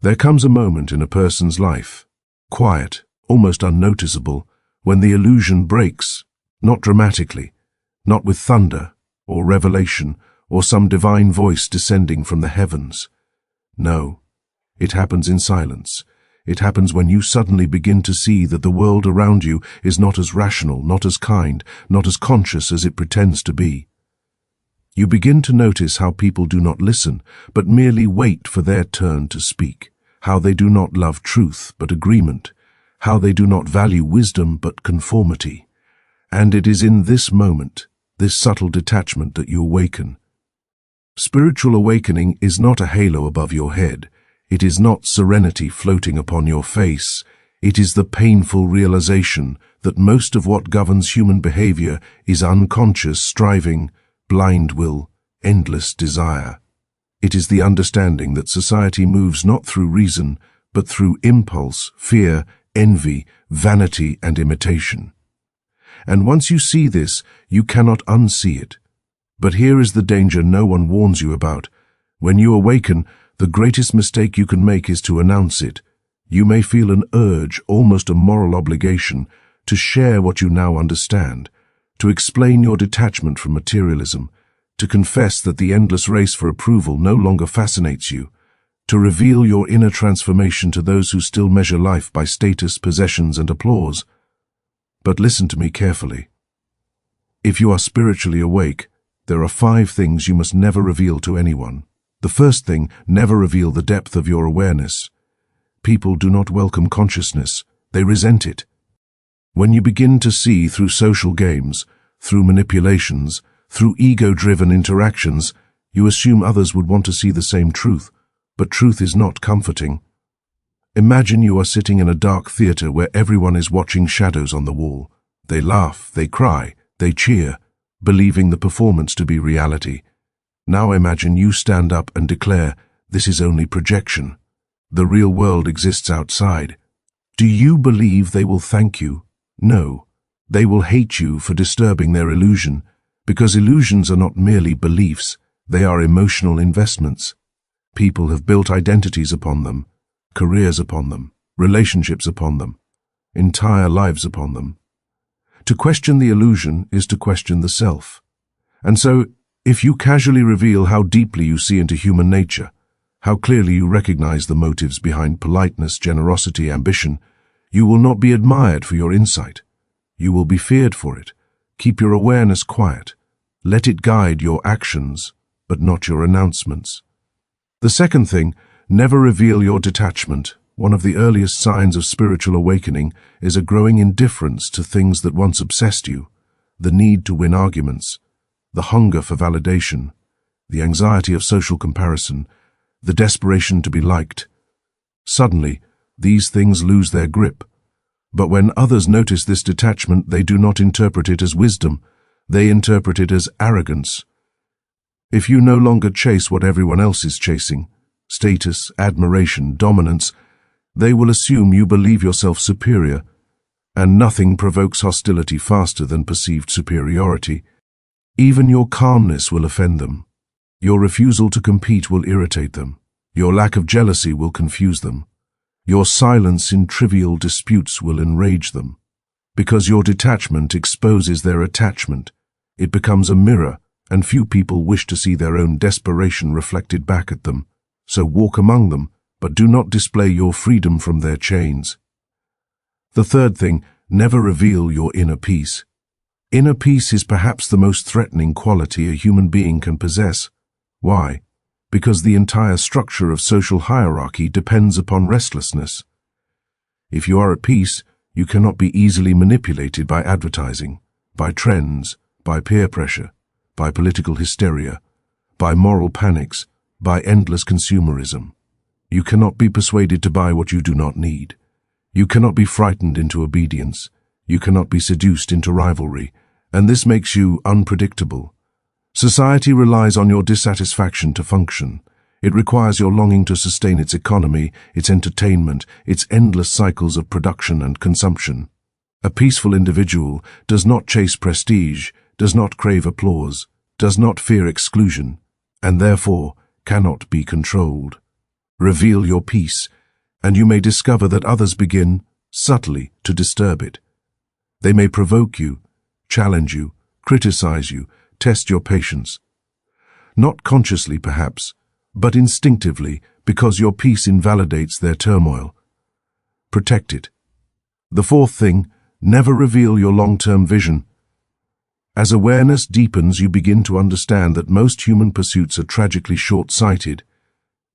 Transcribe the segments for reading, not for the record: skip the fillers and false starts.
There comes a moment in a person's life, quiet, almost unnoticeable, when the illusion breaks, not dramatically, not with thunder or revelation or some divine voice descending from the heavens. No, it happens in silence. It happens when you suddenly begin to see that the world around you is not as rational, not as kind, not as conscious as it pretends to be. You begin to notice how people do not listen, but merely wait for their turn to speak, how they do not love truth but agreement, how they do not value wisdom but conformity. And it is in this moment, this subtle detachment, that you awaken. Spiritual awakening is not a halo above your head. It is not serenity floating upon your face. It is the painful realization that most of what governs human behavior is unconscious striving, blind will, endless desire. It is the understanding that society moves not through reason, but through impulse, fear, envy, vanity, and imitation. And once you see this, you cannot unsee it. But here is the danger no one warns you about. When you awaken, the greatest mistake you can make is to announce it. You may feel an urge, almost a moral obligation, to share what you now understand, to explain your detachment from materialism, to confess that the endless race for approval no longer fascinates you, to reveal your inner transformation to those who still measure life by status, possessions, and applause. But listen to me carefully. If you are spiritually awake, there are 5 things you must never reveal to anyone. The first thing, never reveal the depth of your awareness. People do not welcome consciousness, they resent it. When you begin to see through social games, through manipulations, through ego-driven interactions, you assume others would want to see the same truth, but truth is not comforting. Imagine you are sitting in a dark theater where everyone is watching shadows on the wall. They laugh, they cry, they cheer, believing the performance to be reality. Now imagine you stand up and declare, this is only projection. The real world exists outside. Do you believe they will thank you? No. They will hate you for disturbing their illusion, because illusions are not merely beliefs, they are emotional investments. People have built identities upon them, careers upon them, relationships upon them, entire lives upon them. To question the illusion is to question the self. And so, if you casually reveal how deeply you see into human nature, how clearly you recognize the motives behind politeness, generosity, ambition, you will not be admired for your insight. You will be feared for it. Keep your awareness quiet. Let it guide your actions, but not your announcements. The second thing, never reveal your detachment. One of the earliest signs of spiritual awakening is a growing indifference to things that once obsessed you, the need to win arguments, the hunger for validation, the anxiety of social comparison, the desperation to be liked. Suddenly, these things lose their grip. But when others notice this detachment, they do not interpret it as wisdom, they interpret it as arrogance. If you no longer chase what everyone else is chasing, status, admiration, dominance, they will assume you believe yourself superior, and nothing provokes hostility faster than perceived superiority. Even your calmness will offend them. Your refusal to compete will irritate them. Your lack of jealousy will confuse them. Your silence in trivial disputes will enrage them. Because your detachment exposes their attachment, it becomes a mirror, and few people wish to see their own desperation reflected back at them. So walk among them, but do not display your freedom from their chains. The third thing, never reveal your inner peace. Inner peace is perhaps the most threatening quality a human being can possess. Why? Because the entire structure of social hierarchy depends upon restlessness. If you are at peace, you cannot be easily manipulated by advertising, by trends, by peer pressure, by political hysteria, by moral panics, by endless consumerism. You cannot be persuaded to buy what you do not need. You cannot be frightened into obedience. You cannot be seduced into rivalry, and this makes you unpredictable. Society relies on your dissatisfaction to function. It requires your longing to sustain its economy, its entertainment, its endless cycles of production and consumption. A peaceful individual does not chase prestige, does not crave applause, does not fear exclusion, and therefore cannot be controlled. Reveal your peace, and you may discover that others begin, subtly, to disturb it. They may provoke you, challenge you, criticize you, test your patience. Not consciously, perhaps, but instinctively, because your peace invalidates their turmoil. Protect it. The fourth thing, never reveal your long-term vision. As awareness deepens, you begin to understand that most human pursuits are tragically short-sighted.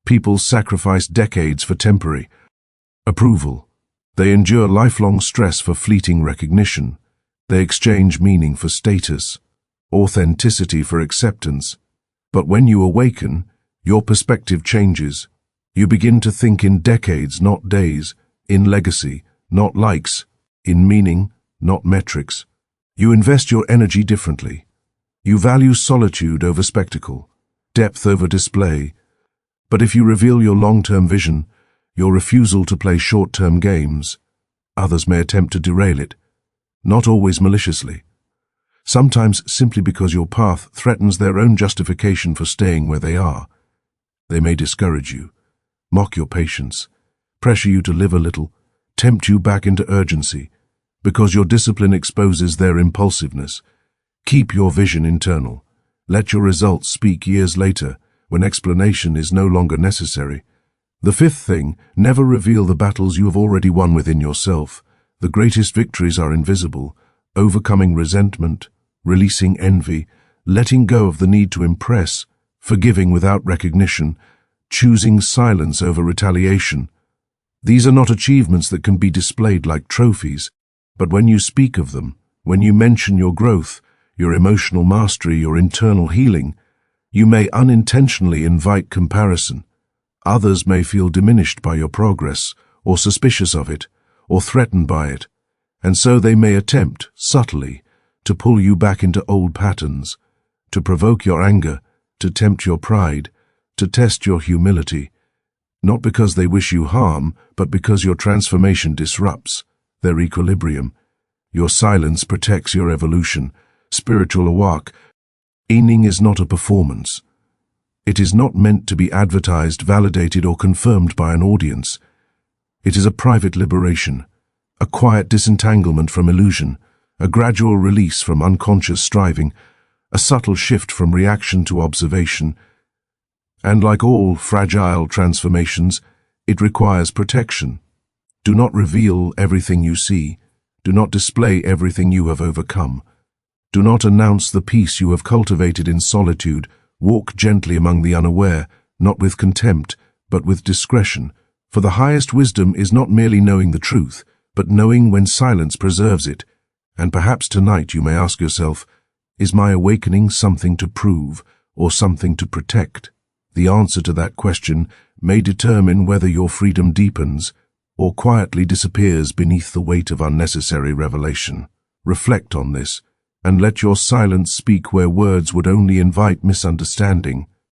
People sacrifice decades for temporary approval. They endure lifelong stress for fleeting recognition. They exchange meaning for status, authenticity for acceptance. But when you awaken, your perspective changes. You begin to think in decades, not days, in legacy, not likes, in meaning, not metrics. You invest your energy differently. You value solitude over spectacle, depth over display. But if you reveal your long-term vision, your refusal to play short-term games, others may attempt to derail it, not always maliciously. Sometimes simply because your path threatens their own justification for staying where they are. They may discourage you, mock your patience, pressure you to live a little, tempt you back into urgency, because your discipline exposes their impulsiveness. Keep your vision internal. Let your results speak years later, when explanation is no longer necessary. The fifth thing, never reveal the battles you have already won within yourself. The greatest victories are invisible. Overcoming resentment, releasing envy, letting go of the need to impress, forgiving without recognition, choosing silence over retaliation. These are not achievements that can be displayed like trophies, but when you speak of them, when you mention your growth, your emotional mastery, your internal healing, you may unintentionally invite comparison. Others may feel diminished by your progress, or suspicious of it, or threatened by it, and so they may attempt, subtly, to pull you back into old patterns, to provoke your anger, to tempt your pride, to test your humility, not because they wish you harm, but because your transformation disrupts their equilibrium. Your silence protects your evolution. Spiritual awak. Meaning is not a performance. It is not meant to be advertised, validated, or confirmed by an audience. It is a private liberation, a quiet disentanglement from illusion, a gradual release from unconscious striving, a subtle shift from reaction to observation. And like all fragile transformations, it requires protection. Do not reveal everything you see. Do not display everything you have overcome. Do not announce the peace you have cultivated in solitude. Walk gently among the unaware, not with contempt, but with discretion. For the highest wisdom is not merely knowing the truth, but knowing when silence preserves it. And perhaps tonight you may ask yourself, is my awakening something to prove or something to protect? The answer to that question may determine whether your freedom deepens or quietly disappears beneath the weight of unnecessary revelation. Reflect on this, and let your silence speak where words would only invite misunderstanding.